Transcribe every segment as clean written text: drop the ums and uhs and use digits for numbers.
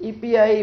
EPI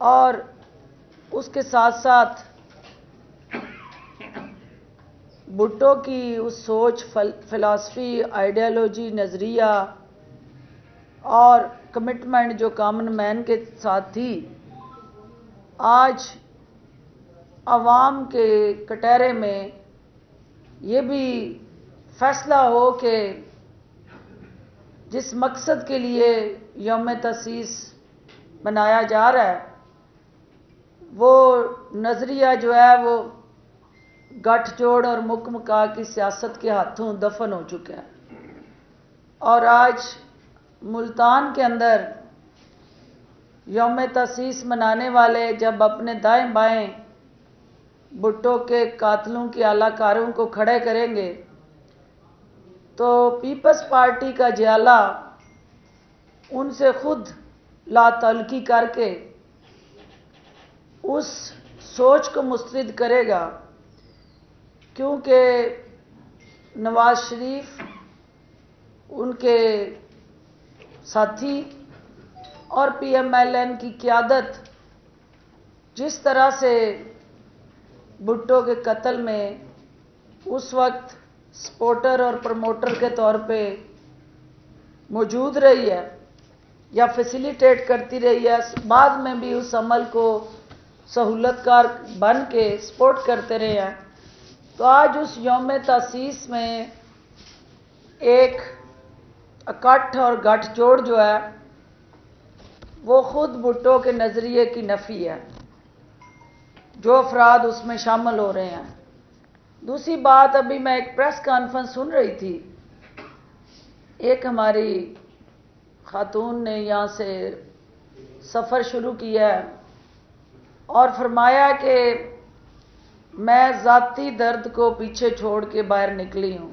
اور اس کے ساتھ ساتھ بھٹو کی اس سوچ، فلسفی، آئیڈیالوجی، نظریہ اور کمٹمنٹ جو کامن مین کے ساتھ تھی، آج عوام کے کٹہرے میں یہ بھی فیصلہ ہو کہ جس مقصد کے لیے یوم تاسیس منایا جا رہا ہے وہ نظریہ جو ہے وہ گٹھ جوڑ اور مکا کی سیاست کے ہاتھوں دفن ہو چکا ہے، اور آج ملتان کے اندر یوم تاسیس منانے والے جب اپنے دائیں بائیں بھٹو کے قاتلوں کی اعلی کاروں کو کھڑے کریں گے تو پیپلز پارٹی کا جیالہ ان سے خود لا تعلقی کر کے اس سوچ کو مسترد کرے گا، کیونکہ نواز شریف ان کے ساتھی اور پی ایم ایل این کی قیادت جس طرح سے بھٹو کے قتل میں اس وقت سپورٹر اور پروموٹر کے طور پہ موجود رہی ہے یا فیسیلیٹیٹ کرتی رہی ہے، بعد میں بھی اس عمل کو سہولت کار بن کے سپورٹ کرتے رہے ہیں، تو آج اس یوم تاسیس میں ایک اکٹھ اور گٹھ جوڑ جو ہے وہ خود بھٹو کے نظریے کی نفی ہے، جو افراد اس میں شامل ہو رہے ہیں۔ دوسری بات، ابھی میں ایک پریس کانفرنس سن رہی تھی، ایک ہماری خاتون نے یہاں سے سفر شروع کیا ہے اور فرمایا کہ میں ذاتی درد کو پیچھے چھوڑ کے باہر نکلی ہوں۔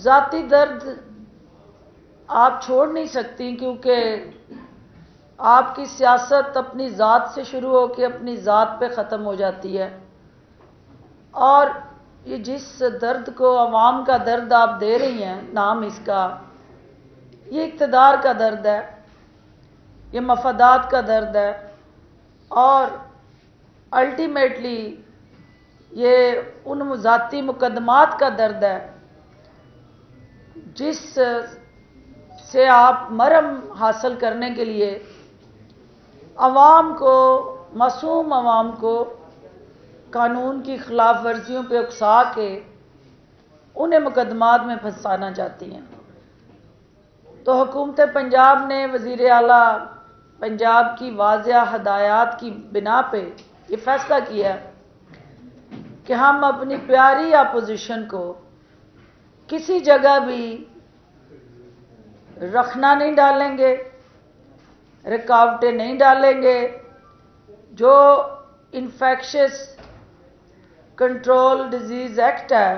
ذاتی درد آپ چھوڑ نہیں سکتی، کیونکہ آپ کی سیاست اپنی ذات سے شروع ہو کے اپنی ذات پہ ختم ہو جاتی ہے، اور یہ جس درد کو عوام کا درد آپ دے رہی ہیں نام اس کا، یہ اقتدار کا درد ہے، یہ مفادات کا درد ہے، اور الٹیمیٹلی یہ ان ذاتی مقدمات کا درد ہے جس سے آپ مرہم حاصل کرنے کے لیے عوام کو، معصوم عوام کو قانون کی خلاف ورزیوں پہ اکسا کے انہیں مقدمات میں پھنسانا چاہتی ہیں۔ تو حکومت پنجاب نے وزیر اعلیٰ پنجاب کی واضح ہدایات کی بنا پہ یہ فیصلہ کیا کہ ہم اپنی پیاری اپوزیشن کو کسی جگہ بھی رکھنا نہیں ڈالیں گے، رکاوٹیں نہیں ڈالیں گے۔ جو انفیکشس کنٹرول ڈیزیز ایکٹ ہے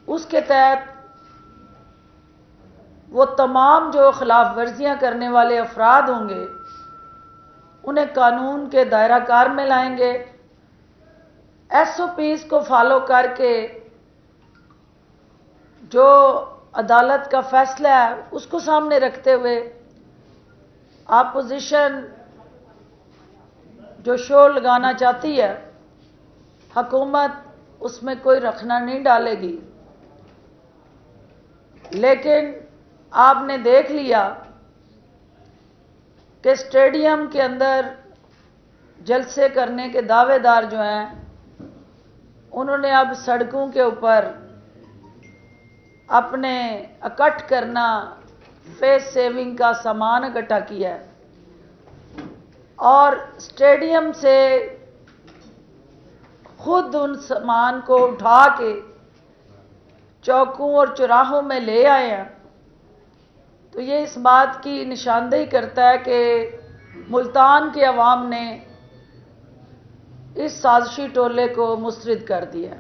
اس کے تحت وہ تمام جو خلاف ورزیاں کرنے والے افراد ہوں گے انہیں قانون کے دائرہ کار میں لائیں گے، ایس او پیز کو فالو کر کے جو عدالت کا فیصلہ ہے اس کو سامنے رکھتے ہوئے اپوزیشن جو شور لگانا چاہتی ہے حکومت اس میں کوئی رکھنا نہیں ڈالے گی۔ لیکن آپ نے دیکھ لیا کہ اسٹیڈیم کے اندر جلسے کرنے کے دعوے دار جو ہیں انہوں نے اب سڑکوں کے اوپر اپنے اکٹھ کرنا، فیس سیونگ کا سامان اکٹھا کیا ہے اور اسٹیڈیم سے خود ان سامان کو اٹھا کے چوکوں اور چوراہوں میں لے آئے ہیں۔ تو یہ اس بات کی نشاندہی کرتا ہے کہ ملتان کے عوام نے اس سازشی ٹولے کو مسترد کر دیا۔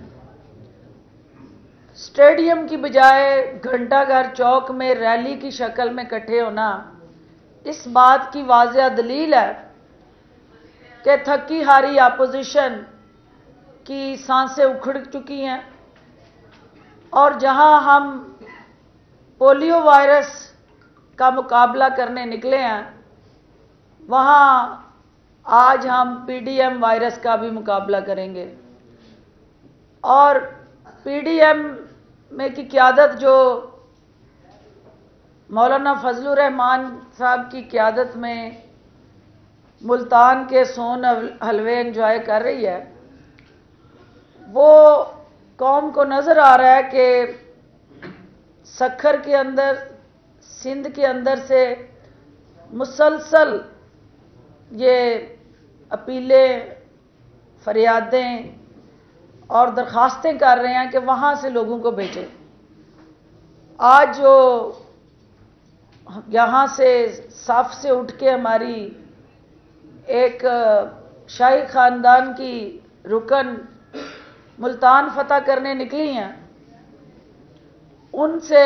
اسٹیڈیم کی بجائے گھنٹہ گھر چوک میں ریلی کی شکل میں اکٹھے ہونا اس بات کی واضح دلیل ہے کہ تھکی ہاری اپوزیشن کی سانسیں اکھڑ چکی ہیں، اور جہاں ہم پولیو وائرس کا مقابلہ کرنے نکلے ہیں وہاں آج ہم پی ڈی ایم وائرس کا بھی مقابلہ کریں گے، اور پی ڈی ایم میں کی قیادت جو مولانا فضل الرحمان صاحب کی قیادت میں ملتان کے سون حلوے انجوائے کر رہی ہے، وہ قوم کو نظر آ رہا ہے کہ سکھر کے اندر، سندھ کے اندر سے مسلسل یہ اپیلیں، فریادیں اور درخواستیں کر رہے ہیں کہ وہاں سے لوگوں کو بھیجیں۔ آج جو یہاں سے صف سے اٹھ کے ہماری ایک شاہی خاندان کی رکن ملتان فتح کرنے نکلی ہیں، ان سے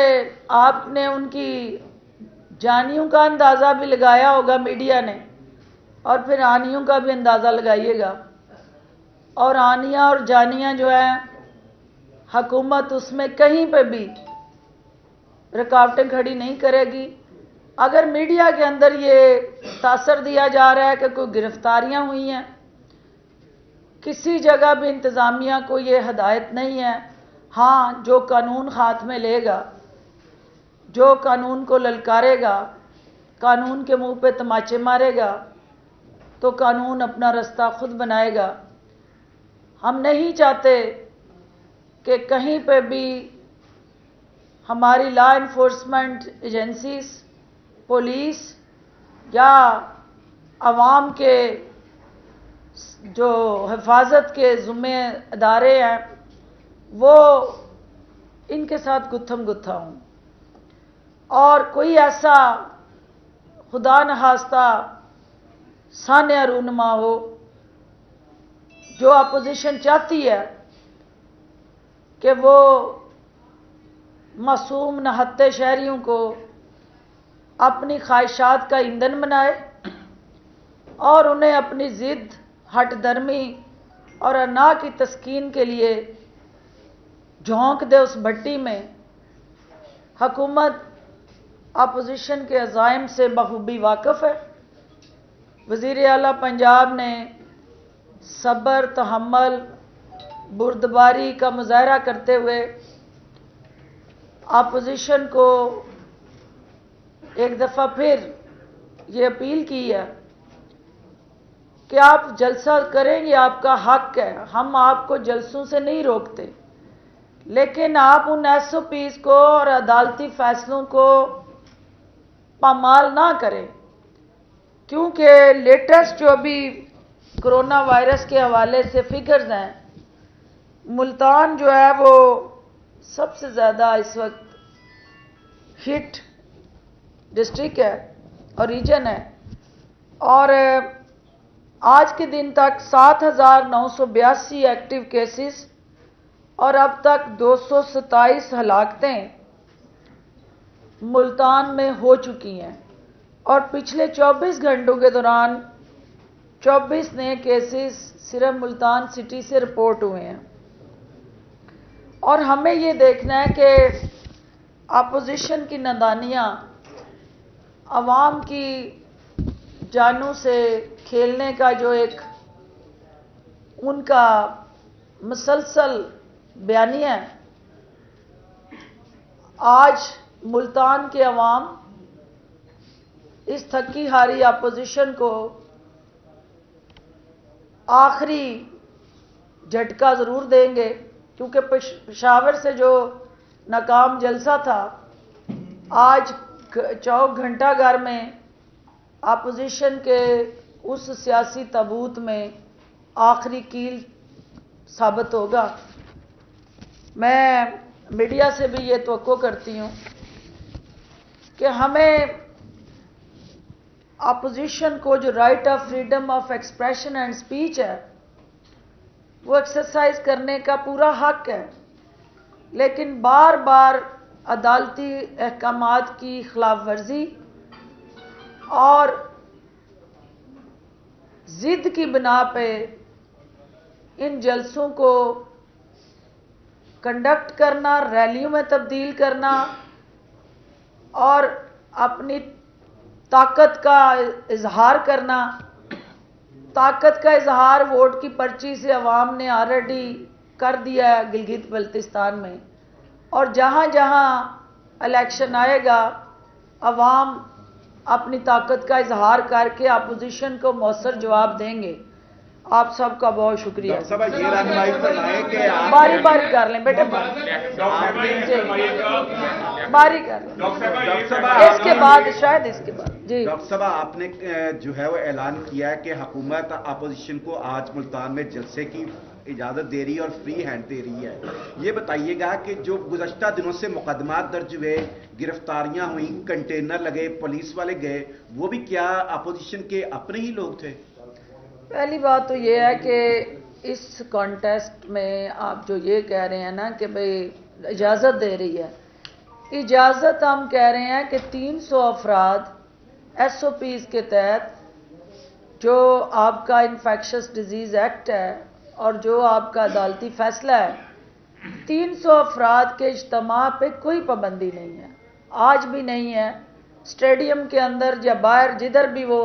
آپ نے ان کی جانیوں کا اندازہ بھی لگایا ہوگا میڈیا نے، اور پھر آنیوں کا بھی اندازہ لگائیے گا۔ اور آنیاں اور جانیاں جو ہیں، حکومت اس میں کہیں پہ بھی رکاوٹیں کھڑی نہیں کرے گی۔ اگر میڈیا کے اندر یہ تاثر دیا جا رہا ہے کہ کوئی گرفتاریاں ہوئی ہیں، کسی جگہ بھی انتظامیہ کو یہ ہدایت نہیں ہے۔ ہاں، جو قانون ہاتھ میں لے گا، جو قانون کو للکارے گا، قانون کے منہ پہ تماچے مارے گا، تو قانون اپنا رستہ خود بنائے گا۔ ہم نہیں چاہتے کہ کہیں پہ بھی ہماری لا انفورسمنٹ ایجنسیز، پولیس یا عوام کے جو حفاظت کے ذمہ ادارے ہیں، وہ ان کے ساتھ گتھم گتھا ہوں، اور کوئی ایسا خدا نخواستہ سانحہ رونما ہو جو اپوزیشن چاہتی ہے کہ وہ معصوم نہتے شہریوں کو اپنی خواہشات کا ایندھن بنائے اور انہیں اپنی ضد، ہٹ درمی اور انا کی تسکین کے لیے جھونک دے اس بھٹی میں۔ حکومت اپوزیشن کے عزائم سے بخوبی واقف ہے۔ وزیر اعلیٰ پنجاب نے صبر، تحمل، بردباری کا مظاہرہ کرتے ہوئے اپوزیشن کو ایک دفعہ پھر یہ اپیل کی ہے کہ آپ جلسہ کریں، یہ آپ کا حق ہے، ہم آپ کو جلسوں سے نہیں روکتے، لیکن آپ ان ایس او پیز کو اور عدالتی فیصلوں کو پامال نہ کریں، کیونکہ لیٹسٹ جو ابھی کرونا وائرس کے حوالے سے فگرز ہیں، ملتان جو ہے وہ سب سے زیادہ اس وقت ہٹ ڈسٹرکٹ ہے اور ریجن ہے، اور آج کے دن تک 7,982 ایکٹیو کیسز اور اب تک 227 ہلاکتیں ملتان میں ہو چکی ہیں، اور پچھلے 24 گھنٹوں کے دوران 24 نئے کیسز صرف ملتان سٹی سے رپورٹ ہوئے ہیں۔ اور ہمیں یہ دیکھنا ہے کہ اپوزیشن کی نادانیاں عوام کی جانوں سے کھیلنے کا جو ایک ان کا مسلسل بیانیہ ہے، آج ملتان کے عوام اس تھکی ہاری اپوزیشن کو آخری جھٹکا ضرور دیں گے، کیونکہ پشاور سے جو ناکام جلسہ تھا، آج چوک گھنٹہ گھر میں اپوزیشن کے اس سیاسی تابوت میں آخری کیل ثابت ہوگا۔ میں میڈیا سے بھی یہ توقع کرتی ہوں کہ ہمیں اپوزیشن کو جو right of freedom of expression and speech ہے، وہ ایکسرسائز کرنے کا پورا حق ہے، لیکن بار بار عدالتی احکامات کی خلاف ورزی اور ضد کی بنا پہ ان جلسوں کو کنڈکٹ کرنا، ریلیوں میں تبدیل کرنا اور اپنی طاقت کا اظہار کرنا، طاقت کا اظہار ووٹ کی پرچی سے عوام نے آلریڈی کر دیا ہے گلگت بلتستان میں، اور جہاں جہاں الیکشن آئے گا عوام اپنی طاقت کا اظہار کر کے اپوزیشن کو مؤثر جواب دیں گے۔ آپ سب کا بہت شکریہ۔ باری باری کر لیں بیٹے، باری کر لیں، اس کے بعد شاید اس کے بعد۔ جی ڈاکٹر صاحب، آپ نے جو ہے وہ اعلان کیا ہے کہ حکومت اپوزیشن کو آج ملتان میں جلسے کی اجازت دے رہی ہے اور فری ہینڈ دے رہی ہے۔ یہ بتائیے گا کہ جو گزشتہ دنوں سے مقدمات درج ہوئے، گرفتاریاں ہوئیں، کنٹینر لگے، پولیس والے گئے، وہ بھی کیا اپوزیشن کے اپنے ہی لوگ تھے؟ پہلی بات تو یہ ہے کہ اس کانٹیسٹ میں آپ جو یہ کہہ رہے ہیں نا کہ بھئی اجازت دے رہی ہے، اجازت ہم کہہ رہے ہیں کہ 300 افراد ایس او پیز کے تحت جو آپ کا انفیکشس ڈیزیز ایکٹ ہے اور جو آپ کا عدالتی فیصلہ ہے، 300 افراد کے اجتماع پہ کوئی پابندی نہیں ہے، آج بھی نہیں ہے۔ اسٹیڈیم کے اندر یا باہر جدھر بھی وہ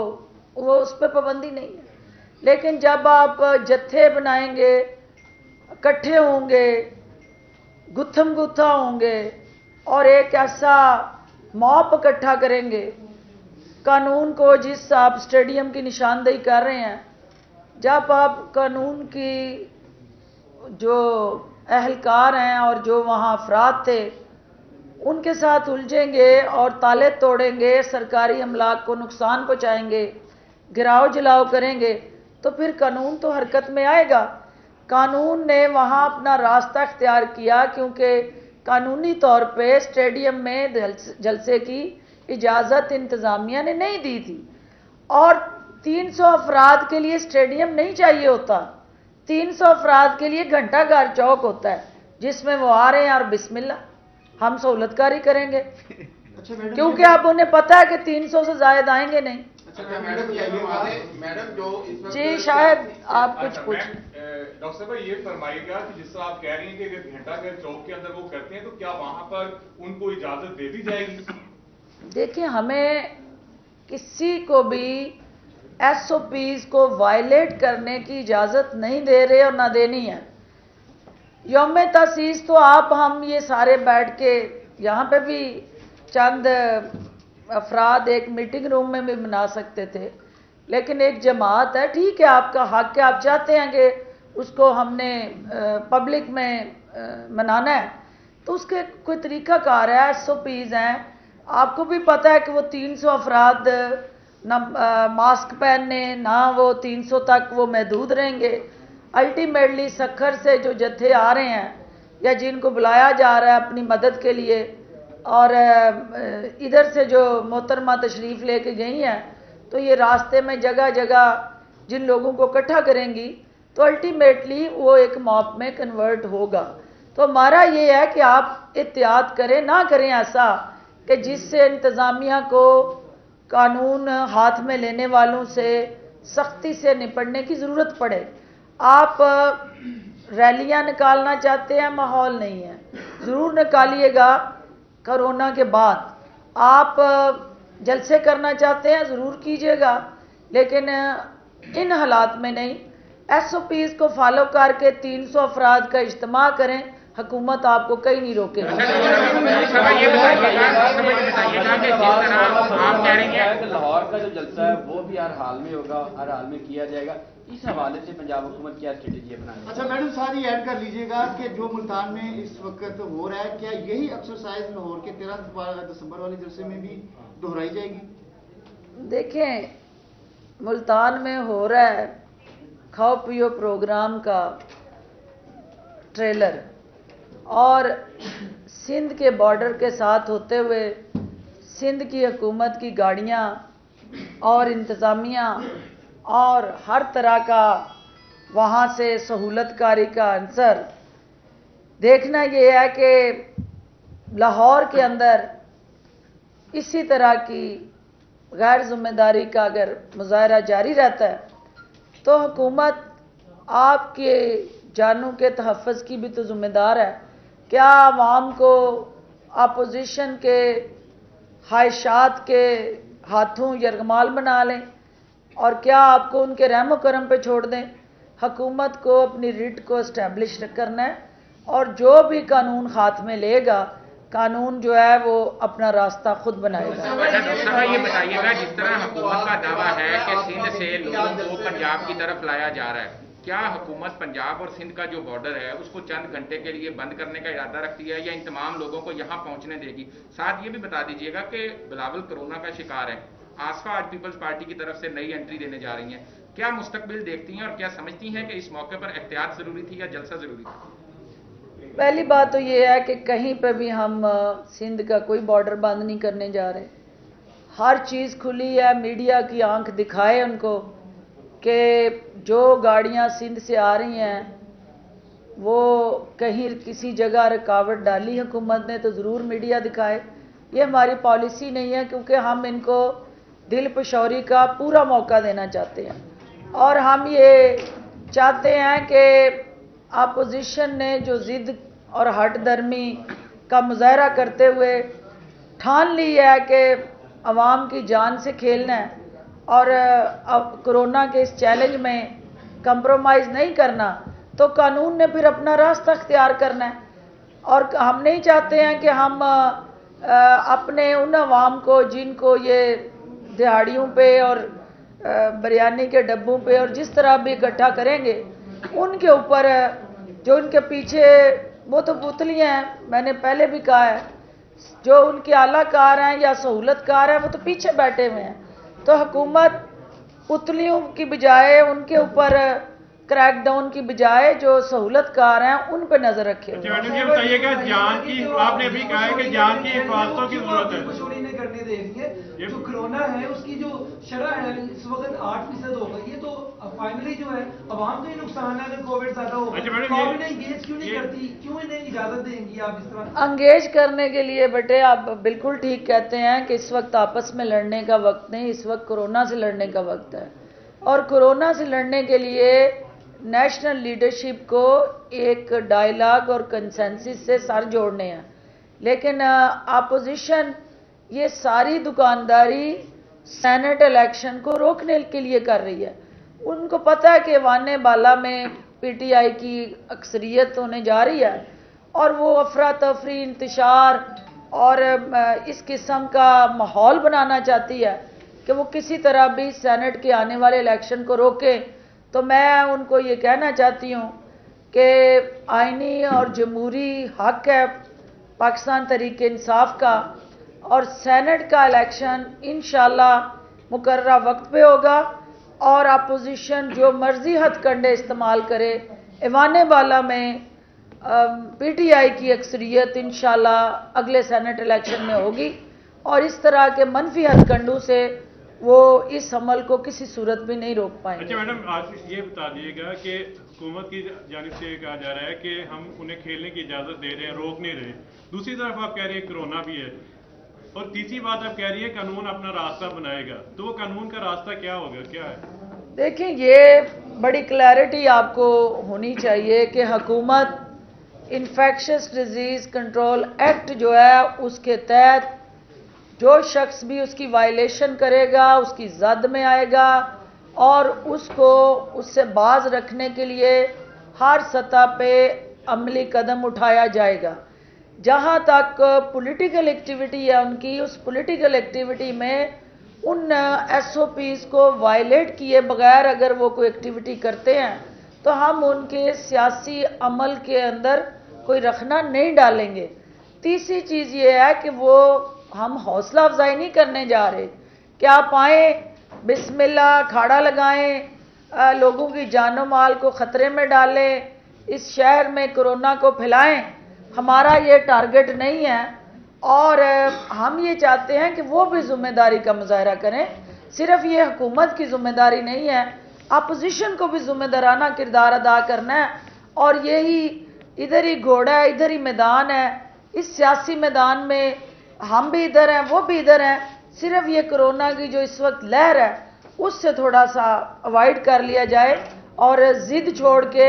اس پہ پابندی نہیں ہے، لیکن جب آپ جتھے بنائیں گے، اکٹھے ہوں گے، گتھم گتھا ہوں گے اور ایک ایسا موب اکٹھا کریں گے، قانون کو جس آپ اسٹیڈیم کی نشاندہی کر رہے ہیں، جب آپ قانون کی جو اہلکار ہیں اور جو وہاں افراد تھے ان کے ساتھ الجھیں گے اور تالے توڑیں گے، سرکاری املاک کو نقصان پہنچائیں گے، گراؤ جلاؤ کریں گے، تو پھر قانون تو حرکت میں آئے گا۔ قانون نے وہاں اپنا راستہ اختیار کیا کیونکہ قانونی طور پہ اسٹیڈیم میں جلسے کی اجازت انتظامیہ نے نہیں دی تھی، اور 300 افراد کے لیے اسٹیڈیم نہیں چاہیے ہوتا، 300 افراد کے لیے گھنٹہ گھر چوک ہوتا ہے جس میں وہ آ رہے ہیں اور بسم اللہ ہم سہولت کاری کریں گے، کیونکہ اب انہیں پتہ ہے کہ 300 سے زائد آئیں گے نہیں۔ جی شاید آپ کچھ ڈاکٹر صاحب یہ فرمائیے گا کہ جس طرح آپ کہہ رہی ہیں کہ گھنٹہ گھر چوک کے اندر وہ کرتے ہیں تو کیا وہاں پر ان کو اجازت دے دی جائے گی؟ دیکھیں، ہمیں کسی کو بھی ایس او پیز کو وائلیٹ کرنے کی اجازت نہیں دے رہے اور نہ دینی ہے۔ یوم تاسیس تو آپ ہم یہ سارے بیٹھ کے یہاں پہ بھی چند افراد ایک میٹنگ روم میں بھی منا سکتے تھے، لیکن ایک جماعت ہے، ٹھیک ہے آپ کا حق ہے، آپ چاہتے ہیں کہ اس کو ہم نے پبلک میں منانا ہے تو اس کے کوئی طریقہ کار ہے، ایس او پیز ہیں، آپ کو بھی پتہ ہے کہ وہ 300 افراد نہ ماسک پہننے، نہ وہ 300 تک وہ محدود رہیں گے۔ الٹیمیٹلی سکھر سے جو جتھے آ رہے ہیں یا جن کو بلایا جا رہا ہے اپنی مدد کے لیے، اور ادھر سے جو محترمہ تشریف لے کے گئی ہیں، تو یہ راستے میں جگہ جگہ جن لوگوں کو اکٹھا کریں گی تو الٹیمیٹلی وہ ایک موب میں کنورٹ ہوگا۔ تو ہمارا یہ ہے کہ آپ احتیاط کریں، نہ کریں ایسا کہ جس سے انتظامیہ کو قانون ہاتھ میں لینے والوں سے سختی سے نپٹنے کی ضرورت پڑے۔ آپ ریلیاں نکالنا چاہتے ہیں، ماحول نہیں ہے، ضرور نکالیے گا کرونا کے بعد۔ آپ جلسے کرنا چاہتے ہیں، ضرور کیجیے گا، لیکن ان حالات میں نہیں۔ ایس او پیز کو فالو کر کے 300 افراد کا اجتماع کریں، حکومت آپ کو کہیں نہیں روکے گی۔ لاہور کا جو جلسہ ہے وہ بھی ہر حال میں ہوگا، ہر حال میں کیا جائے گا، اس حوالے سے پنجاب حکومت کیا اسٹریٹجی اپنائے گی؟ اچھا میڈم صاحب یہ ایڈ کر لیجیے گا کہ جو ملتان میں اس وقت ہو رہا ہے، کیا یہی ایکسرسائز لاہور کے 13 دسمبر والے جلسے میں بھی دہرائی جائے گی؟ دیکھیں، ملتان میں ہو رہا ہے کھاؤ پیو پروگرام کا ٹریلر، اور سندھ کے بارڈر کے ساتھ ہوتے ہوئے سندھ کی حکومت کی گاڑیاں اور انتظامیہ اور ہر طرح کا وہاں سے سہولت کاری کا عنصر، دیکھنا یہ ہے کہ لاہور کے اندر اسی طرح کی غیر ذمہ داری کا اگر مظاہرہ جاری رہتا ہے تو حکومت آپ کے جانوں کے تحفظ کی بھی تو ذمہ دار ہے۔ کیا عوام کو اپوزیشن کے خواہشات کے ہاتھوں یرغمال بنا لیں اور کیا آپ کو ان کے رحم و کرم پہ چھوڑ دیں؟ حکومت کو اپنی ریٹ کو اسٹیبلش کرنا ہے اور جو بھی قانون ہاتھ میں لے گا قانون جو ہے وہ اپنا راستہ خود بنائے گا۔ یہ بتائیے گا جس طرح حکومت کا دعویٰ ہے کہ سندھ سے لوگوں کو پنجاب کی طرف لایا جا رہا ہے، کیا حکومت پنجاب اور سندھ کا جو بارڈر ہے اس کو چند گھنٹے کے لیے بند کرنے کا ارادہ رکھتی ہے یا ان تمام لوگوں کو یہاں پہنچنے دے گی؟ ساتھ یہ بھی بتا دیجیے گا کہ بلاول کورونا کا شکار ہے، آصفہ آج پیپلز پارٹی کی طرف سے نئی انٹری دینے جا رہی ہیں، کیا مستقبل دیکھتی ہیں اور کیا سمجھتی ہیں کہ اس موقع پر احتیاط ضروری تھی یا جلسہ ضروری تھا؟ پہلی بات تو یہ ہے کہ کہیں پہ بھی ہم سندھ کا کوئی بارڈر بند نہیں کرنے جا رہے، ہر چیز کھلی ہے، میڈیا کی آنکھ دکھائے ان کو کہ جو گاڑیاں سندھ سے آ رہی ہیں وہ کہیں کسی جگہ رکاوٹ ڈالی حکومت نے تو ضرور میڈیا دکھائے۔ یہ ہماری پالیسی نہیں ہے کیونکہ ہم ان کو دل پشوری کا پورا موقع دینا چاہتے ہیں اور ہم یہ چاہتے ہیں کہ اپوزیشن نے جو ضد اور ہٹ درمی کا مظاہرہ کرتے ہوئے ٹھان لی ہے کہ عوام کی جان سے کھیلنا ہے اور اب کورونا کے اس چیلنج میں کمپرومائز نہیں کرنا تو قانون نے پھر اپنا راستہ اختیار کرنا ہے اور ہم نہیں چاہتے ہیں کہ ہم اپنے ان عوام کو جن کو یہ دہاڑیوں پہ اور بریانی کے ڈبوں پہ اور جس طرح بھی اکٹھا کریں گے ان کے اوپر جو ان کے پیچھے وہ تو پتلیاں ہیں، میں نے پہلے بھی کہا ہے، جو ان کے اعلیٰ کار ہیں یا سہولت کار ہیں وہ تو پیچھے بیٹھے ہوئے ہیں، تو حکومت پتلیوں کی بجائے ان کے اوپر کریک ڈاؤن کی بجائے جو سہولت کار ہیں ان پہ نظر رکھے ہوئے۔ میڈم یہ بتائیے گا جان کی، آپ نے ابھی کہا ہے کہ جان کی حفاظتوں کی ضرورت ہے، مشورے نہیں کرنے دیں گے، جو کرونا ہے اس کی جو شرح ہے اس وقت 8% ہو گئی ہے، تو فائنلی جو ہے عوام کا ہی نقصان ہے اگر کووڈ زیادہ ہوگا، تو آپ انہیں انگیج کیوں نہیں کرتی، کیوں انہیں اجازت دیں گی آپ اس طرح؟ انگیج کرنے کے لیے بیٹے آپ بالکل ٹھیک کہتے ہیں کہ اس وقت آپس میں لڑنے کا وقت نہیں، اس وقت کورونا سے لڑنے کا وقت ہے اور کورونا سے لڑنے کے لیے نیشنل لیڈرشپ کو ایک ڈائیلاگ اور کنسنسس سے سر جوڑنے ہیں، لیکن اپوزیشن یہ ساری دکانداری سینٹ الیکشن کو روکنے کے لیے کر رہی ہے۔ ان کو پتہ ہے کہ ایوان بالا میں پی ٹی آئی کی اکثریت ہونے جا رہی ہے اور وہ افراتفری انتشار اور اس قسم کا ماحول بنانا چاہتی ہے کہ وہ کسی طرح بھی سینٹ کے آنے والے الیکشن کو روکے، تو میں ان کو یہ کہنا چاہتی ہوں کہ آئینی اور جمہوری حق ہے پاکستان تحریک انصاف کا اور سینٹ کا الیکشن انشاءاللہ مقررہ وقت پہ ہوگا اور اپوزیشن جو مرضی ہتھ کنڈے استعمال کرے، ایوان بالا میں پی ٹی آئی کی اکثریت انشاءاللہ اگلے سینٹ الیکشن میں ہوگی اور اس طرح کے منفی ہتھ کنڈوں سے وہ اس عمل کو کسی صورت بھی نہیں روک پائیں گے۔ اچھا میڈم آج یہ بتا دیجیے گا کہ حکومت کی جانب سے یہ کہا جا رہا ہے کہ ہم انہیں کھیلنے کی اجازت دے رہے ہیں، روک نہیں رہے، دوسری طرف آپ کہہ رہے ہیں کرونا بھی ہے اور تیسری بات آپ کہہ رہی ہیں قانون اپنا راستہ بنائے گا، تو وہ قانون کا راستہ کیا ہوگا، کیا ہے؟ دیکھیں یہ بڑی کلیئرٹی آپ کو ہونی چاہیے کہ حکومت انفیکشس ڈیزیز کنٹرول ایکٹ جو ہے اس کے تحت جو شخص بھی اس کی وائلیشن کرے گا اس کی زد میں آئے گا اور اس کو اس سے باز رکھنے کے لیے ہر سطح پہ عملی قدم اٹھایا جائے گا۔ جہاں تک پولیٹیکل ایکٹیویٹی ہے ان کی، اس پولیٹیکل ایکٹیویٹی میں ان ایس او پیز کو وائلیٹ کیے بغیر اگر وہ کوئی ایکٹیویٹی کرتے ہیں تو ہم ان کے سیاسی عمل کے اندر کوئی رکھنا نہیں ڈالیں گے۔ تیسری چیز یہ ہے کہ وہ ہم حوصلہ افزائی نہیں کرنے جا رہے کہ آپ آئیں بسم اللہ کھاڑا لگائیں، لوگوں کی جان و مال کو خطرے میں ڈالیں، اس شہر میں کورونا کو پھیلائیں، ہمارا یہ ٹارگٹ نہیں ہے اور ہم یہ چاہتے ہیں کہ وہ بھی ذمہ داری کا مظاہرہ کریں۔ صرف یہ حکومت کی ذمہ داری نہیں ہے، اپوزیشن کو بھی ذمہ دارانہ کردار ادا کرنا ہے اور یہی ادھر ہی گھوڑا ہے، ادھر ہی میدان ہے، اس سیاسی میدان میں ہم بھی ادھر ہیں وہ بھی ادھر ہیں، صرف یہ کورونا کی جو اس وقت لہر ہے اس سے تھوڑا سا اوائڈ کر لیا جائے اور ضد چھوڑ کے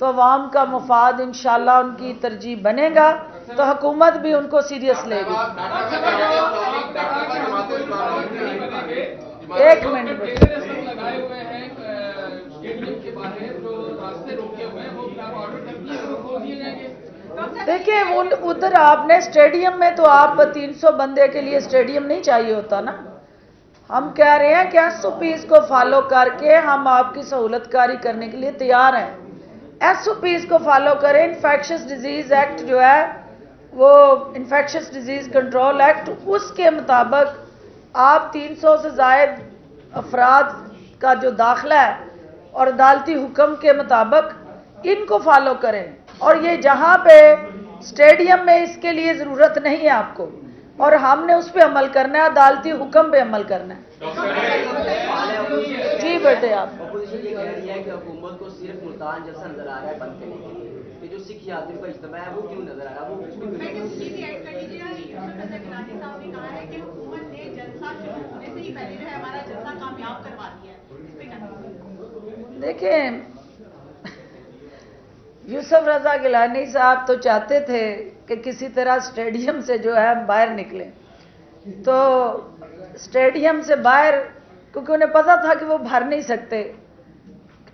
تو عوام کا مفاد انشاءاللہ ان کی ترجیح بنے گا تو حکومت بھی ان کو سیریس لے گی. ایک منٹ دیکھیں ادھر آپ نے اسٹیڈیم میں تو آپ 300 بندے کے لیے اسٹیڈیم نہیں چاہیے ہوتا نا. ہم کہہ رہے ہیں کہ ایس او پیز کو فالو کر کے ہم آپ کی سہولت کاری کرنے کے لیے تیار ہیں. ایس او پیز کو فالو کریں. انفیکشس ڈیزیز ایکٹ جو ہے وہ انفیکشس ڈیزیز کنٹرول ایکٹ، اس کے مطابق آپ 300 سے زائد افراد کا جو داخلہ ہے اور عدالتی حکم کے مطابق ان کو فالو کریں. اور یہ جہاں پہ اسٹیڈیم میں اس کے لیے ضرورت نہیں ہے آپ کو، اور ہم نے اس پہ عمل کرنا ہے، عدالتی حکم پہ عمل کرنا ہے. جی بیٹے آپ. اپوزیشن یہ کہہ رہی ہے کہ حکومت کو صرف ملتان جلسہ نظر آ رہا ہے بند کرنے کے لیے، کہ جو سکھ یاتریوں کا اجتماع ہے وہ کیوں نظر آ رہا ہے؟ دیکھیں یوسف رضا گیلانی صاحب تو چاہتے تھے کہ کسی طرح اسٹیڈیم سے جو ہے باہر نکلیں، تو اسٹیڈیم سے باہر کیونکہ انہیں پتا تھا کہ وہ بھر نہیں سکتے،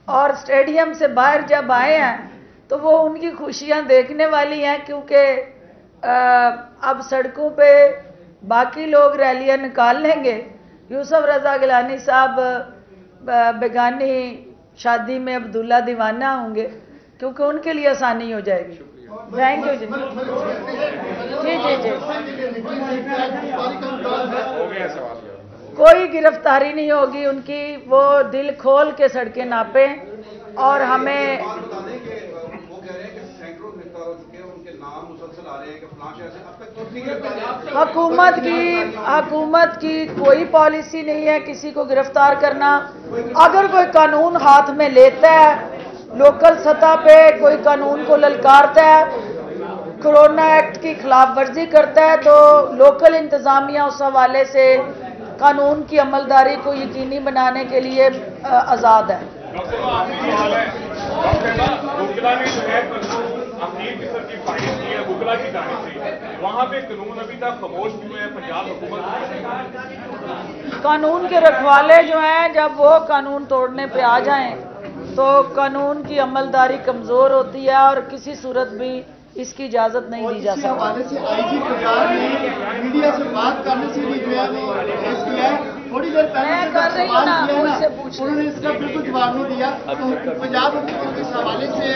اور اسٹیڈیم سے باہر جب آئے ہیں تو وہ ان کی خوشیاں دیکھنے والی ہیں، کیونکہ اب سڑکوں پہ باقی لوگ ریلیاں نکال لیں گے. یوسف رضا گیلانی صاحب بیگانی شادی میں عبداللہ دیوانہ ہوں گے، کیونکہ ان کے لیے آسانی ہو جائے گی. تھینک یو جی. کوئی گرفتاری نہیں ہوگی ان کی، وہ دل کھول کے سڑکیں ناپیں. اور ہمیں حکومت کی کوئی پالیسی نہیں ہے کسی کو گرفتار کرنا. اگر کوئی قانون ہاتھ میں لیتا ہے، لوکل سطح پہ کوئی قانون کو للکارتا ہے، کرونا ایکٹ کی خلاف ورزی کرتا ہے، تو لوکل انتظامیہ اس حوالے سے قانون کی عملداری کو یقینی بنانے کے لیے آزاد ہے. وہاں پہ قانون ابھی تک خاموش کیوں ہے؟ پنجاب حکومت قانون کے رکھوالے جو ہیں جب وہ قانون توڑنے پہ آ جائیں تو قانون کی عملداری کمزور ہوتی ہے، اور کسی صورت بھی اس کی اجازت نہیں دی جا سکتی. حوالے سے آئی جی پنجاب نے میڈیا سے بات کرنے سے بھی جو ہے وہ کیس کیا ہے. تھوڑی دیر پہلے انہوں نے اس کا بالکل جواب نہیں دیا. پنجاب حکومت اس حوالے سے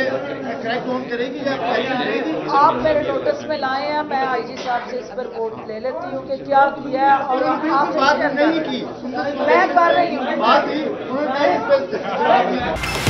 کریکٹ ڈاؤن کرے گی یا ایکشن لے گی؟ آپ میرے نوٹس میں لائے ہیں، میں آئی جی صاحب سے اس پر رپورٹ لے لیتی ہوں کہ کیا کیا ہے. اور آپ بات نہیں کی، میں کر رہی ہوں. بات ہی انہوں نے